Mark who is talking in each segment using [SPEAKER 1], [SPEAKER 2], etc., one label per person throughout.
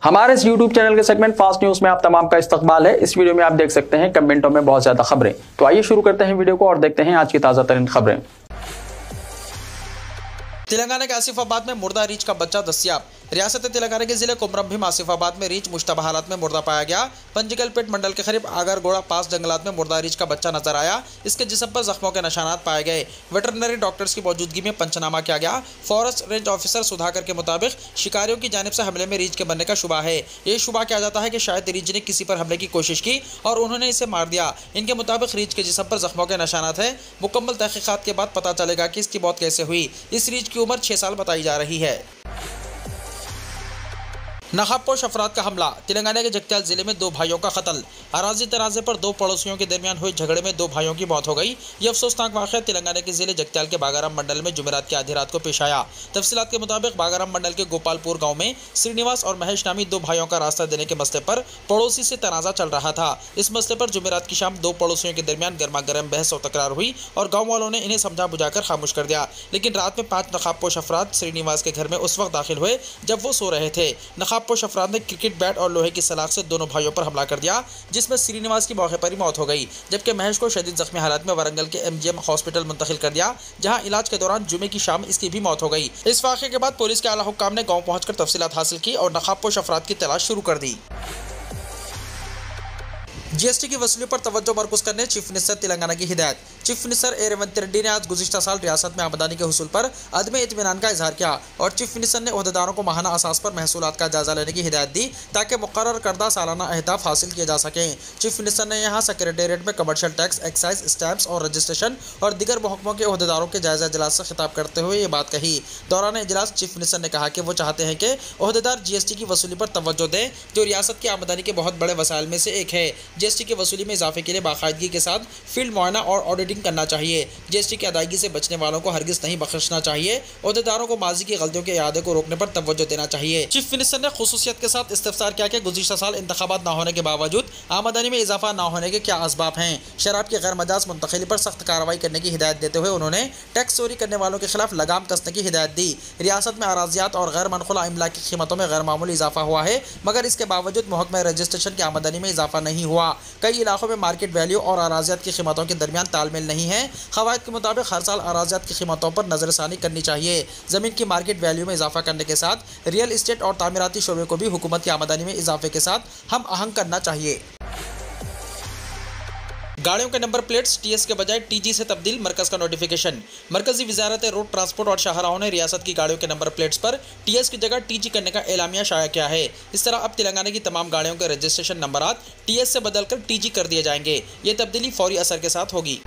[SPEAKER 1] हमारे इस YouTube channel के सेगमेंट फास्ट न्यूज में आप तमाम का इस्तकबाल है। इस वीडियो में आप देख सकते हैं कमेंटों में बहुत ज्यादा खबरें। तो आइए शुरू करते हैं वीडियो को और देखते हैं आज की ताजा तरीन खबरें।
[SPEAKER 2] तेलंगाना के आसिफाबाद में मुर्दा रीछ का बच्चा दस्तियाब। रियासत तेलंगाना के जिले कुमरम भीम आसिफाबाद में रीछ मुश्तबा हालत में मुर्दा पाया गया। पंजीकल पेट मंडल के करीब आगरगोड़ा पास जंगलात में मुर्दा रीछ का बच्चा नजर आया। इसके जिस्म पर जख्मों के निशानात पाए गए। वेटरनरी डॉक्टर्स की मौजूदगी में पंचनामा किया गया। फॉरेस्ट रेंज ऑफिसर सुधाकर के मुताबिक शिकारियों की जानिब से हमले में रीछ के बनने का शुबा है। ये शुबा किया जाता है कि शायद रीछ ने किसी पर हमले की कोशिश की और उन्होंने इसे मार दिया। इनके मुताबिक रीछ के जिस्म पर जख्मों के निशानात है। मुकम्मल तहकीकात के बाद पता चलेगा कि इसकी मौत कैसे हुई। इस रीछ की उम्र 6 साल बताई जा रही है। नकाबपोश अफराद का हमला। तेलंगाना के जगत्याल जिले में 2 भाइयों का कत्ल। अराजी तराजे पर 2 पड़ोसियों के दरमियान हुए झगड़े में 2 भाइयों की मौत हो गई। यह अफसोसनाक वाक़या तेलंगाना के जिले जगत्याल के बागाराम मंडल में जुमेरात की आधी रात को पेश आया। तफसीलात के मुताबिक बागाराम मंडल के गोपालपुर गांव में श्रीनिवास और महेश नामी 2 भाइयों का रास्ता देने के मसले पर पड़ोसी से तनाज़ा चल रहा था। इस मसले पर जुमेरात की शाम 2 पड़ोसियों के दरमियान गर्मा गर्म बहस और तकरार हुई और गाँव वालों ने इन्हें समझा बुझाकर खामोश कर दिया। लेकिन रात में 5 नकाबपोश अफराद श्रीनिवास के घर में उस वक्त दाखिल हुए जब वो सो रहे थे। नकाबपोश अफराद ने क्रिकेट बैट और लोहे की सलाख से दोनों भाइयों पर हमला कर दिया, जिसमें श्रीनिवास की मौके पर ही मौत हो गई, जबकि महेश को शदीद जख्मी हालत में वरंगल के MGM हॉस्पिटल मुंतकिल कर दिया, जहां इलाज के दौरान जुमे की शाम इसकी भी मौत हो गई। इस वाक़े के बाद पुलिस के आला हुक्काम ने गांव पहुंचकर तफसीलात हासिल की और नकाबपोश अफराद की तलाश शुरू कर दी। GST की वसूली पर तवज्जो मरकूज करने चीफ मिनिस्टर तेलंगाना की हिदायत। चीफ मिनिस्टर ए रेवंत रेड्डी ने आज गुज़िश्ता साल रियासत में आमदनी के हुसूल पर अदम इत्मीनान का इजहार किया और चीफ मिनिस्टर ने ओहदेदारों को माहाना असास पर महसूलात का जायजा लेने की हिदायत दी ताकि मुकर्रर करदा सालाना अहदाफ हासिल किए जा सकें। चीफ मिनिस्टर ने यहाँ सेक्रेटेरिएट में कमर्शियल टैक्स, एक्साइज, स्टैम्प्स और रजिस्ट्रेशन और दीगर महकमों के ओहदेदारों के जायजा इजलास से खिताब करते हुए ये बात कही। दौरान इजलास चीफ मिनिस्टर ने कहा कि वो चाहते हैं कि ओहदेदार GST की वसूली पर तवज्जो दें, जो रियासत की आमदनी के बहुत बड़े वसाइल में से एक है। GST की वसूली में इजाफे के लिए बाकायदगी के साथ फील्ड मुआयना और ऑडिटिंग करना चाहिए। GST की अदायगी से बचने वालों को हरगिज नहीं बख्शना चाहिए। ओहदेदारों को माजी की गलतियों के इरादे को रोकने पर तवज्जो देना चाहिए। चीफ मिनिस्टर ने खुसूसियत के साथ इस्तिफसार किया कि गुज़िश्ता साल इंतखाबात न होने के बावजूद आमदनी में इजाफा न होने के क्या असबाब हैं। शराब की गैर मजाज मुंतकिली पर सख्त कार्रवाई करने की हिदायत देते हुए उन्होंने टैक्स चोरी करने वालों के खिलाफ लगाम कसने की हिदायत दी। रियासत में अराजियात और गैर मनकुला इमला की कीमतों में गैर मामूली इजाफा हुआ है, मगर इसके बावजूद महकमा रजिस्ट्रेशन की आमदनी में इजाफा नहीं हुआ। कई इलाकों में मार्केट वैल्यू और अराजियात की कीमतों के दरमियान तालमेल नहीं है। क़वायद के मुताबिक हर साल अराजियात की कीमतों पर नजरसानी करनी चाहिए। ज़मीन की मार्केट वैल्यू में इजाफा करने के साथ रियल इस्टेट और तामीराती शोबे को भी हुकूमत की आमदनी में इजाफे के साथ हम आहंग करना चाहिए। गाड़ियों के नंबर प्लेट्स TS के बजाय TG से तब्दील, मरकज का नोटिफिकेशन। मरकजी वजारत रोड ट्रांसपोर्ट और शाहराहों ने रियासत की गाड़ियों के नंबर प्लेट्स पर TS की जगह TG करने का एलामिया शाया किया है। इस तरह अब तेलंगाना की तमाम गाड़ियों के रजिस्ट्रेशन नंबरात TS से बदलकर TG कर दिए जाएंगे। ये तब्दीली फौरी असर के साथ होगी।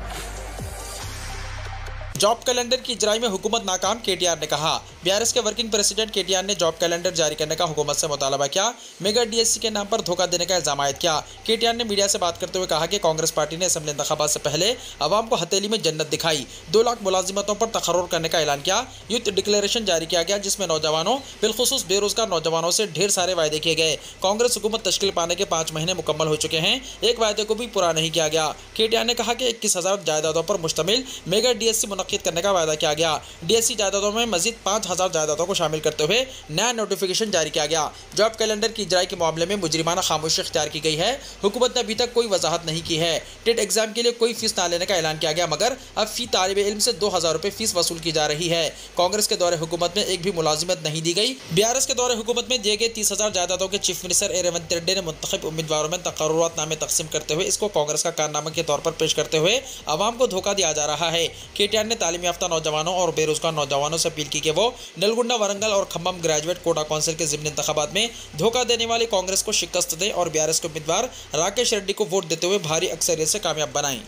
[SPEAKER 2] जॉब कैलेंडर की इजराई में हुकूमत नाकाम, KTR ने कहा। BRS के वर्किंग प्रेसिडेंट KTR ने जॉब कैलेंडर जारी करने का हुकूमत से मुतालबा किया। मेगा DSC के नाम पर धोखा देने का इल्जाम आयद किया। KTR ने मीडिया से बात करते हुए कहा कि कांग्रेस पार्टी ने असेंबली इंतखाबात से पहले अवाम को हथेली में जन्नत दिखाई। 2 लाख मुलाजिमतों पर तकर्रुर करने का ऐलान किया। यूथ डिक्लेरेशन जारी किया गया, जिसमें नौजवानों, बिलखुसूस बेरोजगार नौजवानों से ढेर सारे वायदे किए गए। कांग्रेस हुकूमत तश्कील पाने के 5 महीने मुकम्मल हो चुके हैं, एक वायदे को भी पूरा नहीं किया गया। KTR ने कहा कि 21,000 जायदादों पर मुश्तमिल मेगा DSC मुनक्किद करने का वायदा किया गया। DSC जायदादों में मजीद 5,000 जायदादों को शामिल करते हुए नया नोटिफिकेशन जारी किया गया। जॉब कैलेंडर की इजराई के मामले में मुजरिमाना खामोशी इख्तियार की गई है। हुकूमत ने अभी तक कोई वजाहत नहीं की है। टेट एग्जाम के लिए कोई फीस ना लेने का ऐलान किया गया, मगर अब फी तालिब इल्म से 2,000 रुपये फीस वसूल की जा रही है। कांग्रेस के दौरे हुकूमत में एक भी मुलाजिमत नहीं दी गई। BRS के दौरे हुकूमत में दिए गए 30,000 जायदादों के चीफ मिनिस्टर ए रेवंत रेड्डी ने मुंतखब उम्मीदवारों में तकर्रुरात नामे तकसीम करते हुए इसको कांग्रेस का कारनामा के तौर पर पेश करते हुए आवाम को धोखा दिया जा रहा है। KTR ने तालीम याफ्ता नौजवानों और बेरोजगार नौजवानों से अपील की कि वो नलगुंडा, वरंगल और खम्मम ग्रेजुएट कोटा काउंसिल के ज़िमनी इंतखाबात में धोखा देने वाली कांग्रेस को शिकस्त दें और BRS के उम्मीदवार राकेश रेड्डी को वोट देते हुए भारी अक्सरियत से कामयाब बनाएं।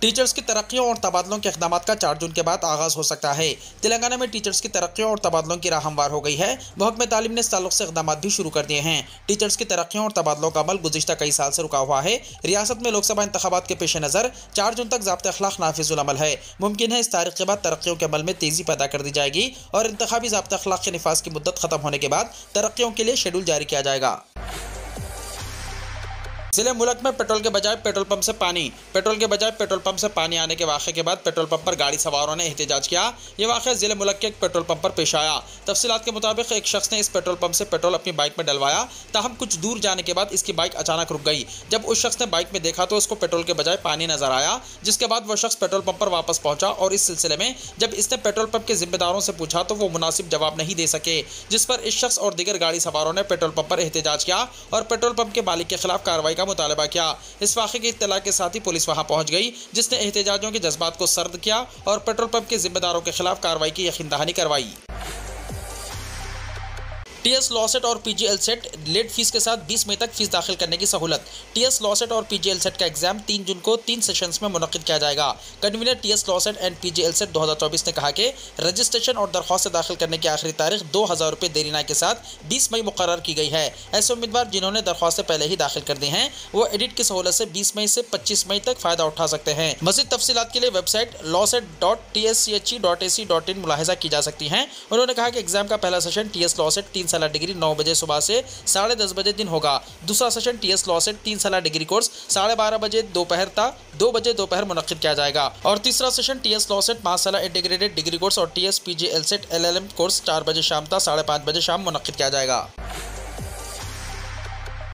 [SPEAKER 2] टीचर्स की तरक्कियों और तबादलों के इक़दामात का 4 जून के बाद आगाज़ हो सकता है। तेलंगाना में टीचर्स की तरक्कियों और तबादलों की राह हमवार हो गई है। महकमे तालीम ने इस ताल्लुक से इक़दामात भी शुरू कर दिए हैं। टीचर्स की तरक्कियों और तबादलों का अमल गुज़िश्ता कई साल से रुका हुआ है। रियासत में लोकसभा इंतखाबात के पेश नज़र 4 जून तक ज़ाब्ते अखलाक नाफिजुल अमल है। मुमकिन है इस तारीख के बाद तरक्कियों के अमल में तेज़ी पैदा कर दी जाएगी और इंतखाबी ज़ाब्ते अखलाक के निफाज की मुद्दत ख़त्म होने के बाद तरक्कियों के लिए शेड्यूल जारी किया जाएगा। जिले मुल्क में पेट्रोल के बजाय पेट्रोल पंप से पानी आने के वाक़े के बाद पेट्रोल पंप पर गाड़ी सवारों ने एहतजाज किया। ये वाक़या जिले मुल्क के एक पेट्रोल पंप पर पेश आया। तफसीलात के मुताबिक एक शख्स ने इस पेट्रोल पंप से पेट्रोल अपनी बाइक में डलवाया, ताहम कुछ दूर जाने के बाद इसकी बाइक अचानक रुक गई। जब उस शख्स ने बाइक में देखा तो उसको पेट्रोल के बजाय पानी नजर आया, जिसके बाद वह शख्स पेट्रोल पंप पर वापस पहुंचा और इस सिलसिले में जब इसने पेट्रोल पंप के जिम्मेदारों से पूछा तो वो मुनासिब जवाब नहीं दे सके, जिस पर इस शख्स और दीगर गाड़ी सवारों ने पेट्रोल पंप पर एहतजाज किया और पेट्रोल पंप के मालिक के खिलाफ कार्रवाई का मुतालबा किया। इस वाक़े की इत्तला के साथ ही पुलिस वहां पहुंच गई, जिसने एहतजाजियों के जज्बात को सर्द किया और पेट्रोल पंप के जिम्मेदारों के खिलाफ कार्रवाई की यकीन दहानी करवाई। टीएस लॉ सेट और पीजीएल सेट लेट फीस के साथ 20 मई तक फीस दाखिल करने की सहूलत। टीएस लॉ सेट और पीजीएल सेट का एग्जाम 3 जून को 3 सेशंस में मुनक्किद किया जाएगा। Convener TS LAWCET and PGLCET 2024 ने कहा कि रजिस्ट्रेशन और दरख्वास्त दाखिल करने की आखिरी तारीख 2000 रुपये देरीना के साथ 20 मई मुकर्रर की गई है। ऐसे उम्मीदवार जिन्होंने दरख्वास्तें पहले ही दाखिल कर दी हैं वो एडिट की सहूलत से 20 मई से 25 मई तक फ़ायदा उठा सकते हैं। मज़ीद तफसीलात के लिए वेबसाइट lawset.tsch.ac.in मुलाहिजा की जा सकती हैं। उन्होंने कहा कि एग्जाम का पहला सेशन टीएस लॉ सेट 3 साल डिग्री 9 बजे सुबह से 10:30 बजे दिन होगा। दूसरा सेशन टीएस लॉ सेट 3 साल डिग्री कोर्स 12:30 बजे दोपहर तक 2 बजे दोपहर मुनक्किद किया जाएगा और तीसरा सेशन टीएस लॉ सेट 5 साल इंटीग्रेटेड डिग्री कोर्स और TS PGLCET LLM course 4 बजे शाम तक 5:30 बजे शाम मुनक्किद किया जाएगा।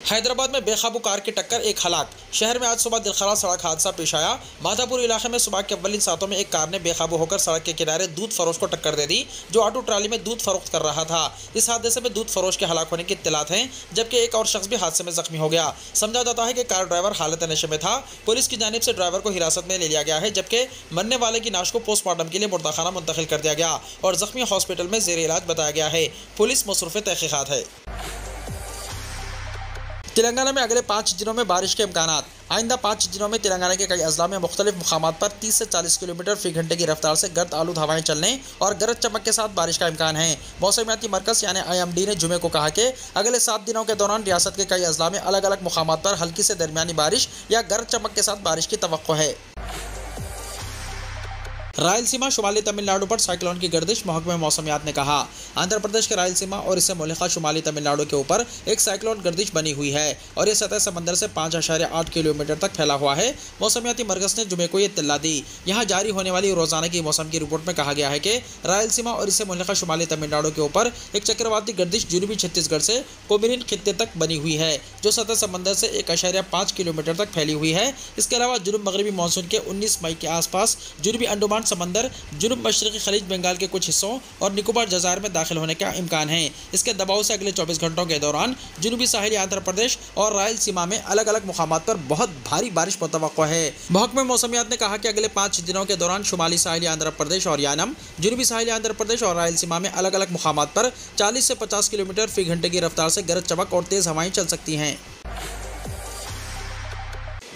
[SPEAKER 2] हैदराबाद में बेकाबू कार की टक्कर, एक हलाक। शहर में आज सुबह दिलखराज सड़क हादसा पेश आया। माधापुर इलाके में सुबह के अव्वलिन सातों में एक कार ने बेकाबू होकर सड़क के किनारे दूध फरोश को टक्कर दे दी, जो ऑटो ट्राली में दूध फरोख्त कर रहा था। इस हादसे में दूध फरोश के हलाक होने की इत्तलात हैं, जबकि एक और शख्स भी हादसे में जख्मी हो गया। समझा जाता है कि कार ड्राइवर हालत नशे में था। पुलिस की जानिब से ड्राइवर को हिरासत में ले लिया गया है, जबकि मरने वाले की नाश को पोस्टमार्टम के लिए मुर्दाखाना मुंतकिल कर दिया गया और जख्मी हॉस्पिटल में जेर इलाज बताया गया है। पुलिस मसरूफ़ तहक़ीक़ात है। तेलंगाना में अगले 5 दिनों में बारिश के इम्कानात। आइंदा 5 दिनों में तेलंगाना के कई अजला में मुख्तलिफ मुकामात पर 30 से 40 किलोमीटर फी घंटे की रफ्तार से गर्द आलूद हवाएं चलने और गरज चमक के साथ बारिश का इम्कान है। मौसमियाती मरकज़ यानी IMD ने जुमे को कहा कि अगले 7 दिनों के दौरान रियासत के कई अजला में अलग अलग मुकामात पर हल्की से दरमियानी बारिश या गरज चमक के साथ बारिश की तवक्को है। रायलसीमा शुमाली तमिलनाडु पर साइक्लोन की गर्दिश। महकमे मौसमियात ने कहा आंध्र प्रदेश के रायलसीमा और इससे मुल्हिका शुमाली तमिलनाडु के ऊपर एक साइक्लोन गर्दिश बनी हुई है और ये सतह समंदर से 5.8 किलोमीटर तक फैला हुआ है। मौसमियाती मरकज़ ने जुमे को ये इत्तला दी। यहाँ जारी होने वाली रोजाना की मौसम की रिपोर्ट में कहा गया है कि रायलसीमा और इससे मुल्हिका शुमाली तमिलनाडु के ऊपर एक चक्रवाती गर्दिश जुनूबी छत्तीसगढ़ से कोमिरिन खित्ते तक बनी हुई है, जो सतह समंदर से 1.5 किलोमीटर तक फैली हुई है। इसके अलावा जुनूब मगरबी मानसून के 19 मई के आसपास जुनूबी अंडमान समंदर, जुनूब मशरक़ी खलीज बंगाल के कुछ हिस्सों और निकोबार जज़ायर में दाखिल होने का इम्कान है। इसके दबाव से अगले 24 घंटों के दौरान जुनूबी साहिली आंध्र प्रदेश और रायलसीमा में अलग अलग मुकामात पर बहुत भारी बारिश मुतवक्को है। महकमे मौसमियात ने कहा कि अगले 5 दिनों के दौरान शुमाली साहिली आंध्र प्रदेश और यानम, जुनूबी साहिली आंध्र प्रदेश और रायलसीमा में अलग अलग मुकामात पर 40 से 50 किलोमीटर फी घंटे की रफ्तार से गरज चमक और तेज़ हवाएं चल सकती हैं।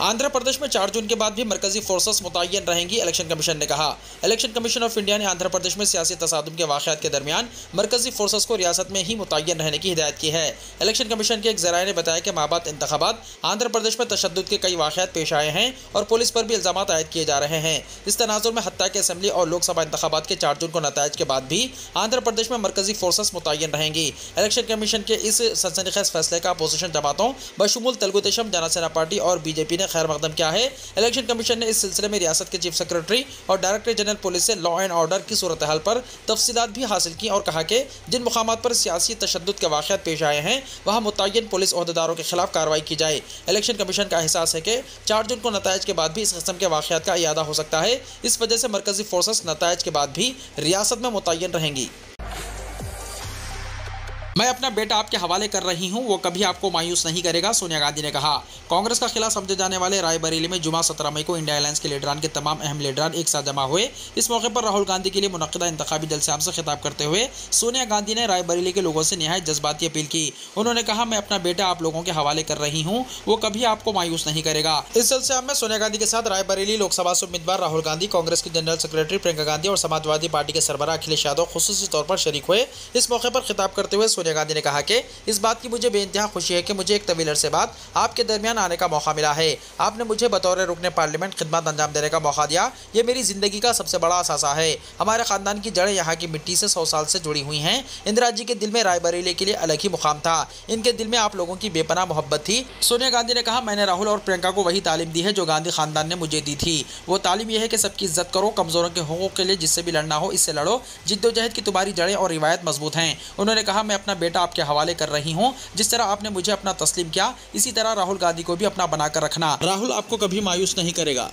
[SPEAKER 2] आंध्र प्रदेश में 4 जून के बाद भी मरकजी फोर्सेस मुतय्यन रहेंगी, इलेक्शन कमीशन ने कहा। इलेक्शन कमीशन ऑफ इंडिया ने आंध्र प्रदेश में सियासी तसादुम के वाक़यात के दरमियान मरकजी फोर्सेस को रियासत में ही मुतय्यन रहने की हिदायत की है। इलेक्शन कमीशन के एक ज़राए ने बताया कि माबाद इंतखाबात आंध्र प्रदेश में तशद्दुद के कई वाक़यात पेश आए हैं और पुलिस पर भी इल्ज़ामात आयद किए जा रहे हैं। इस तनाजुर में हत्ता के असम्बली और लोकसभा इंतखाबात के 4 जून को नताइज के बाद भी आंध्र प्रदेश में मरकजी फोर्सेस मुतय्यन रहेंगी। इलेक्शन कमीशन के इस सनसनीखेज़ फैसले का अपोजिशन जमातों बशमूल तेलुगु देशम, जनसेना पार्टी और बीजेपी ने खैर मकदम किया है। इलेक्शन कमीशन ने इस सिलसिले में रियासत के चीफ सेक्रेटरी और डायरेक्टर जनरल पुलिस से लॉ एंड ऑर्डर की सूरत हाल पर तफसीलात भी हासिल की और कहा कि जिन मुकामात पर सियासी तशद्दुद के वाक़यात पेश आए हैं वहाँ मुतय्यन पुलिस ओहदेदारों के खिलाफ कार्रवाई की जाए। इलेक्शन कमीशन का एहसास है कि 4 जून को नताइज के बाद भी इस किस्म के वाक़यात का इयादा हो सकता है। इस वजह से मरकजी फोर्सेस नताइज के बाद भी रियासत में मुतय्यन रहेंगी। मैं अपना बेटा आपके हवाले कर रही हूं, वो कभी आपको मायूस नहीं करेगा, सोनिया गांधी ने कहा। कांग्रेस का खिला समझे जाने वाले रायबरेली में जुमा 17 मई को इंडिया अलायंस के लीडरान के तमाम अहम लीडरान एक साथ जमा हुए। इस मौके पर राहुल गांधी के लिए मुनक्किदा इंतखाबी जलसे से खिताब करते हुए सोनिया गांधी ने रायबरेली के लोगों से निहायत जज्बाती अपील की। उन्होंने कहा, मैं अपना बेटा आप लोगों के हवाले कर रही हूँ, वो कभी आपको मायूस नहीं करेगा। इस जलसे में सोनिया गांधी के साथ रायबरेली लोकसभा से उम्मीदवार राहुल गांधी, कांग्रेस की जनरल सेक्रेटरी प्रियंका गांधी और समाजवादी पार्टी के सरबराह अखिलेश यादव खुसूसी तौर पर शरीक हुए। इस मौके पर खिताब करते हुए सोनिया गांधी ने कहा कि इस बात की मुझे बेइंतहा खुशी है कि मुझे एक तवील अरसे बाद आपके दरमियान आने का मौका मिला है। आपने मुझे बतौर रुकने पार्लियामेंट खिदमत अंजाम देने का मौका दिया। ये मेरी जिंदगी का सबसे बड़ा असासा है। हमारे खानदान की जड़ें यहाँ की मिट्टी से 100 साल से जुड़ी हुई हैं। इंदिरा जी के दिल में रायबरेली के लिए अलग ही मुकाम था। इनके दिल में आप लोगों की बेपनाह मोहब्बत थी। सोनिया गांधी ने कहा, मैंने राहुल और प्रियंका को वही तालीम दी है जो गांधी खानदान ने मुझे दी थी। वो तालीम यह है कि सबकी इज्जत करो, कमजोरों के हुकूक के लिए जिससे भी लड़ना हो इससे लड़ो, जिद्दोजहद की तुम्हारी जड़ें और रिवायत मजबूत हैं। उन्होंने कहा, मैं अपना बेटा आपके हवाले कर रही हूँ। जिस तरह आपने मुझे अपना तस्लीम किया, इसी तरह राहुल गांधी को भी अपना बनाकर रखना। राहुल आपको कभी मायूस नहीं करेगा।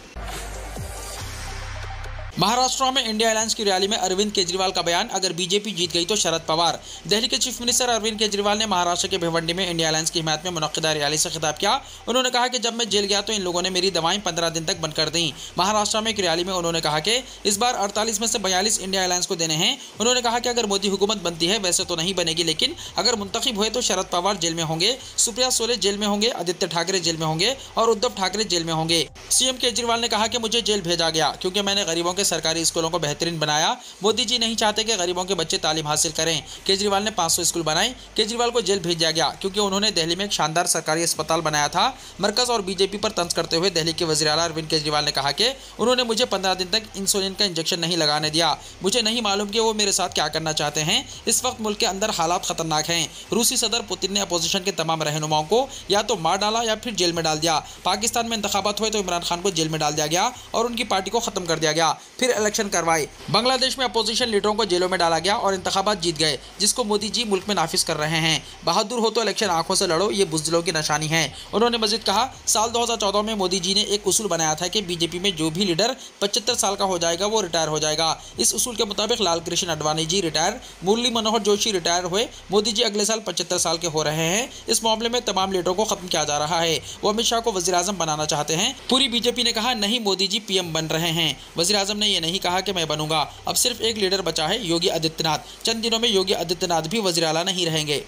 [SPEAKER 2] महाराष्ट्र में इंडिया अलायंस की रैली में अरविंद केजरीवाल का बयान, अगर बीजेपी जीत गई तो शरद पवार। दिल्ली के चीफ मिनिस्टर अरविंद केजरीवाल ने महाराष्ट्र के भिवंडी में इंडिया अलायंस की हिमायत में मुनक्किदा रैली से खिताब किया। उन्होंने कहा कि जब मैं जेल गया तो इन लोगों ने मेरी दवाएं 15 दिन तक बंद कर दी। महाराष्ट्र में एक रैली में उन्होंने कहा कि इस बार 48 में से 42 इंडिया अलायंस को देने हैं। उन्होंने कहा कि अगर मोदी हुकूमत बनती है, वैसे तो नहीं बनेगी, लेकिन अगर मुंतखब हुए तो शरद पवार जेल में होंगे, सुप्रिया सुले जेल में होंगे, आदित्य ठाकरे जेल में होंगे और उद्धव ठाकरे जेल में होंगे। सीएम केजरीवाल ने कहा कि मुझे जेल भेजा गया क्योंकि मैंने गरीबों के सरकारी स्कूलों को बेहतरीन बनाया। मोदी जी नहीं चाहते कि गरीबों के बच्चे तालीम हासिल करें। केजरीवाल ने 500 स्कूल बनाए। केजरीवाल को जेल भेज दिया गया क्योंकि उन्होंने दिल्ली में एक शानदार सरकारी अस्पताल बनाया था। मरकज और बीजेपी पर तंज करते हुए दिल्ली के वज़ीर आला अरविंद केजरीवाल ने कहा कि उन्होंने मुझे 15 दिन तक इंसुलिन का इंजेक्शन नहीं लगाने दिया। मुझे नहीं मालूम कि वो मेरे साथ क्या करना चाहते हैं। इस वक्त मुल्क के अंदर हालात खतरनाक हैं। रूसी सदर पुतिन ने अपोजिशन के तमाम रहनुमाओं को या तो मार डाला या फिर जेल में डाल दिया। पाकिस्तान में इंतखाबात हुए तो इमरान खान को जेल में डाल दिया गया और उनकी पार्टी को खत्म कर दिया गया, फिर इलेक्शन करवाए। बांग्लादेश में अपोजिशन लीडरों को जेलों में डाला गया और इंतखाबात जीत गए, जिसको मोदी जी मुल्क में नाफिज कर रहे हैं। बहादुर हो तो इलेक्शन आंखों से लड़ो, ये बुज़दिलों की निशानी है। उन्होंने मजीद कहा, साल 2014 में मोदी जी ने एक उसूल बनाया था कि बीजेपी में जो भी लीडर 75 साल का हो जाएगा वो रिटायर हो जाएगा। इस उसूल के मुताबिक लाल कृष्ण आडवाणी जी रिटायर, मुरली मनोहर जोशी रिटायर हुए। मोदी जी अगले साल 75 साल के हो रहे हैं। इस मामले में तमाम लीडरों को खत्म किया जा रहा है। वो अमित शाह को वज़ीर आज़म बनाना चाहते हैं। पूरी बीजेपी ने कहा, नहीं, मोदी जी पीएम बन रहे हैं। वज़ीर आज़म ने यह नहीं कहा कि मैं बनूंगा। अब सिर्फ एक लीडर बचा है, योगी आदित्यनाथ। चंद दिनों में योगी आदित्यनाथ भी वज़ीर आला नहीं रहेंगे।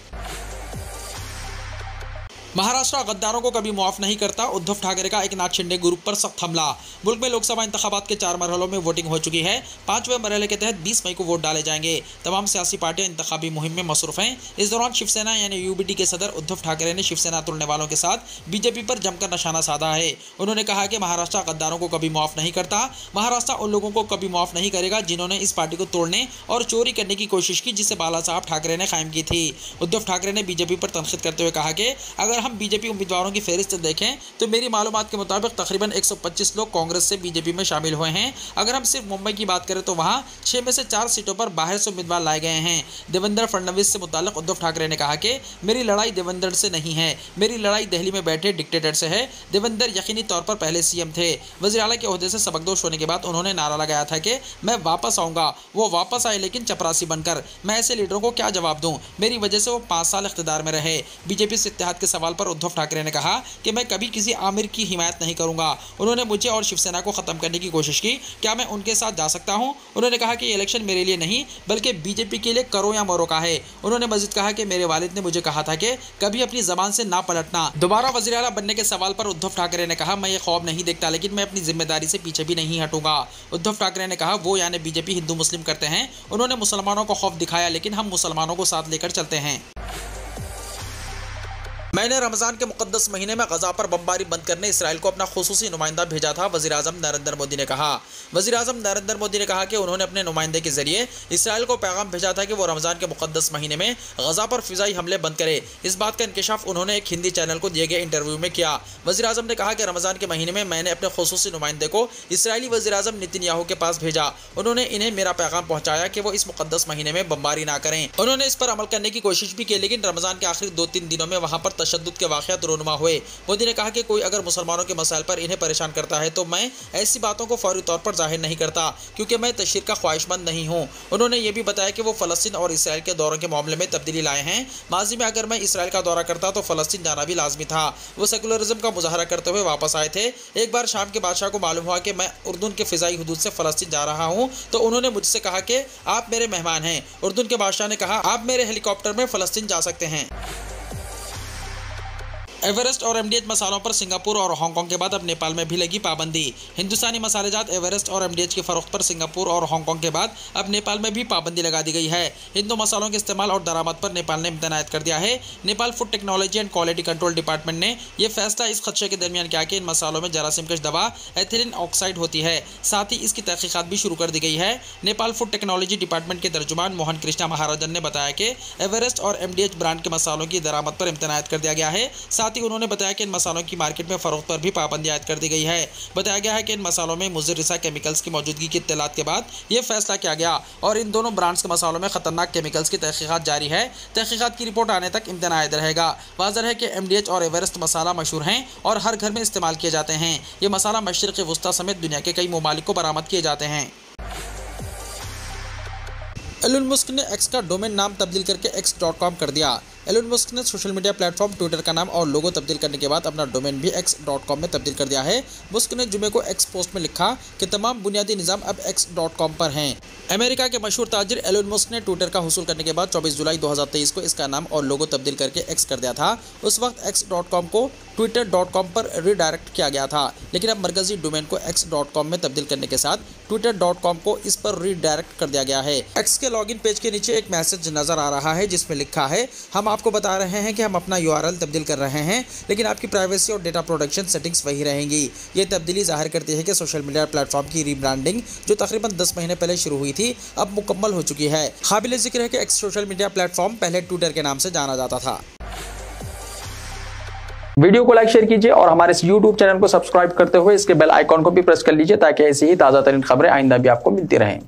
[SPEAKER 2] महाराष्ट्र गद्दारों को कभी माफ नहीं करता, उद्धव ठाकरे का एकनाथ शिंदे ग्रुप पर सख्त हमला। मुल्क में लोकसभा इंतखाबात के 4 मरहलों में वोटिंग हो चुकी है। 5वें मरहले के तहत 20 मई को वोट डाले जाएंगे। तमाम सियासी पार्टियां इंतखाबी मुहिम में मसरूफ हैं। इस दौरान शिवसेना यानी यूबीडी के सदर उद्धव ठाकरे ने शिवसेना तोड़ने वालों के साथ बीजेपी पर जमकर निशाना साधा है। उन्होंने कहा कि महाराष्ट्र गद्दारों को कभी माफ नहीं करता। महाराष्ट्र उन लोगों को कभी माफ नहीं करेगा जिन्होंने इस पार्टी को तोड़ने और चोरी करने की कोशिश की, जिसे बाला साहब ठाकरे ने कायम की थी। उद्धव ठाकरे ने बीजेपी पर तनकीद करते हुए कहा कि अगर हम बीजेपी उम्मीदवारों की फहरिस्त देखें तो मेरी मालूमात के मुताबिक तकरीबन 125 लोग कांग्रेस से बीजेपी में शामिल हुए हैं। अगर हम सिर्फ मुंबई की बात करें तो वहां 6 में से 4 सीटों पर बाहर से उम्मीदवार लाए गए हैं। देवेंद्र फडणवीस से मुताल्लिक उद्धव ठाकरे ने कहा कि मेरी लड़ाई देवेंद्र से नहीं है, मेरी लड़ाई दिल्ली में बैठे डिक्टेटर से है। देवेंद्र यकीनी तौर पर पहले सीएम थे। वज़ीर आला के ओहदे से सबकदोश होने के बाद उन्होंने नारा लगाया था कि मैं वापस आऊंगा। वो वापस आए लेकिन चपरासी बनकर। मैं ऐसे लीडरों को क्या जवाब दूं? मेरी वजह से वो 5 साल इख्तिदार में रहे। बीजेपी से इत्तेहाद के सवाल पर उद्धव ठाकरे ने कहा कि मैं कभी किसी आमिर की हिमायत नहीं करूंगा। उन्होंने मुझे और शिवसेना को खत्म करने की कोशिश की। क्या मैं उनके साथ जा सकता हूं? उन्होंने कहा कि ये इलेक्शन मेरे लिए नहीं बल्कि बीजेपी के लिए करो या मरो का है। उन्होंने मजीद कहा कि मेरे वालिद ने मुझे कहा था कि कभी अपनी जबान से ना पलटना। दोबारा वज़ीर आला बनने के सवाल पर उद्धव ठाकरे ने कहा, मैं ये ख्वाब नहीं देखता, लेकिन मैं अपनी जिम्मेदारी से पीछे भी नहीं हटूंगा। उद्धव ठाकरे ने कहा, वो यानी बीजेपी हिंदू मुस्लिम करते हैं। उन्होंने मुसलमानों को खौफ दिखाया, लेकिन हम मुसलमानों को साथ लेकर चलते हैं। मैंने रमज़ान के मुक़द्दस महीने में गज़ा पर बमबारी बंद करने इसराइल को अपना खुसूसी नुमाइंदा भेजा था, वज़ीर आज़म नरेंद्र मोदी ने कहा। वज़ीर आज़म नरेंद्र मोदी ने कहा कि उन्होंने अपने नुमाइंदे के जरिए इसराइल को पैगाम भेजा था कि वो रमज़ान के मुक़द्दस महीने में गज़ा पर फ़िज़ाई हमले बंद करे। इस बात का इंकशाफ उन्होंने एक हिंदी चैनल को दिए गए इंटरव्यू में किया। वज़ीर आज़म ने कहा कि रमज़ान के महीने में मैंने अपने खुसूसी नुमाइंदे को इसराइली वज़ीर आज़म नेतन्याहू के पास भेजा। उन्होंने इन्हें मेरा पैगाम पहुँचाया कि वो इस मुक़द्दस महीने में बमबारी ना करें। उन्होंने इस पर अमल करने की कोशिश भी की, लेकिन रमज़ान के आखिरी 2-3 दिनों में वहाँ पर तशद्दुद के वाक़यात रोनुमा हुए। मोदी ने कहा कि कोई अगर मुसलमानों के मसाइल पर इन्हें परेशान करता है तो मैं ऐसी बातों को फौरी तौर पर जाहिर नहीं करता, क्योंकि मैं तशहीर का ख्वाहिशमंद नहीं हूँ। उन्होंने ये भी बताया कि वो फ़लस्तीन और इसराइल के दौरों के मामले में तब्दीली लाए हैं। माजी में अगर मैं इसराइल का दौरा करता तो फ़लस्तीन जाना भी लाजमी था। वो सेकुलरिज्म का मुजाहरा करते हुए वापस आए थे। एक बार शाम के बादशाह को मालूम हुआ कि मैं उर्दून के फ़िज़ाई हुदूद से फ़लस्तीन जा रहा हूँ, तो उन्होंने मुझसे कहा कि आप मेरे मेहमान हैं। उर्दून के बादशाह ने कहा, आप मेरे हेलीकॉप्टर में फ़लस्तीन जा सकते हैं। एवरेस्ट और एमडीएच मसालों पर सिंगापुर और हांगकांग के बाद अब नेपाल में भी लगी पाबंदी। हिंदुस्तानी मसालेजात एवरेस्ट और एमडीएच की फरोख्त पर सिंगापुर और हांगकांग के बाद अब नेपाल में भी पाबंदी लगा दी गई है। इन दो मसालों के इस्तेमाल और दरामद पर नेपाल ने इम्तनान कर दिया है। Nepal food technology and quality control department ने यह फैसला इस खदशे के दरमियान किया कि इन मसालों में जरासीमकश दवा एथिलीन ऑक्साइड होती है। साथ ही इसकी तहकीकात भी शुरू कर दी गई है। नेपाल फूड टेक्नोलॉजी डिपार्टमेंट के तर्जुमान मोहन कृष्णा महाराजन ने बताया कि एवरेस्ट और एमडीएच ब्रांड के मसालों की दरामद पर इम्तनान कर दिया गया है। साथ ही उन्होंने बताया कि इन मसालों की मार्केट में फरोख्त पर भी पाबंदी आयद कर दी गई है। बताया गया है कि इन मसालों में मुज़र रिसा केमिकल्स की मौजूदगी की इत्तलात के बाद यह फैसला किया गया और इन दोनों ब्रांड्स के मसालों में खतरनाक केमिकल्स की तहकीकात जारी है। तहकीकात की रिपोर्ट आने तक इम्तनान आयद रहेगा। वाज़ेह है कि एमडीएच और एवरेस्ट मसाला मशहूर हैं और हर घर में इस्तेमाल किए जाते हैं। ये मसाला मशरिक़ वुस्ता समेत दुनिया के कई ममालिक को बरामद किए जाते हैं। एलन मस्क ने एक्स का डोमेन नाम तब्दील करके x.com कर दिया। एलन मस्क ने सोशल मीडिया प्लेटफॉर्म ट्विटर का नाम और लोगो तब्दील करने के बाद अपना डोमेन भी x.com में तब्दील कर दिया है। मस्क ने जुमे को एक्स पोस्ट में लिखा कि तमाम बुनियादी निज़ाम अब x.com पर हैं। अमेरिका के मशहूर ताजिर एलन मस्क ने ट्विटर का हुसूल करने के बाद 24 जुलाई 2023 को इसका नाम और लोगो तब्दील करके x कर दिया था। उस वक्त x.com को twitter.com पर रीडायरेक्ट किया गया था, लेकिन अब मरकजी डोमेन को x.com में तब्दील करने के साथ twitter.com को इस पर रीडायरेक्ट कर दिया गया है। एक्स के लॉगिन पेज के नीचे एक मैसेज नजर आ रहा है जिसमें लिखा है, हम आपको बता रहे हैं कि हम अपना URL तब्दील कर रहे हैं, लेकिन आपकी प्राइवेसी और डेटा प्रोटेक्शन सेटिंग्स वही रहेंगी। ये तब्दीली जाहिर करती है कि सोशल मीडिया प्लेटफॉर्म की रीब्रांडिंग जो तकरीबन 10 महीने पहले शुरू हुई थी अब मुकम्मल हो चुकी है। काबिल जिक्र है कि एक्स सोशल मीडिया प्लेटफॉर्म पहले ट्विटर के नाम से जाना जाता था।
[SPEAKER 1] वीडियो को लाइक शेयर कीजिए और हमारे इस YouTube चैनल को सब्सक्राइब करते हुए इसके बेल आइकॉन को भी प्रेस कर लीजिए ताकि ऐसी ही ताज़ा तरीन खबरें आइंदा भी आपको मिलती रहें।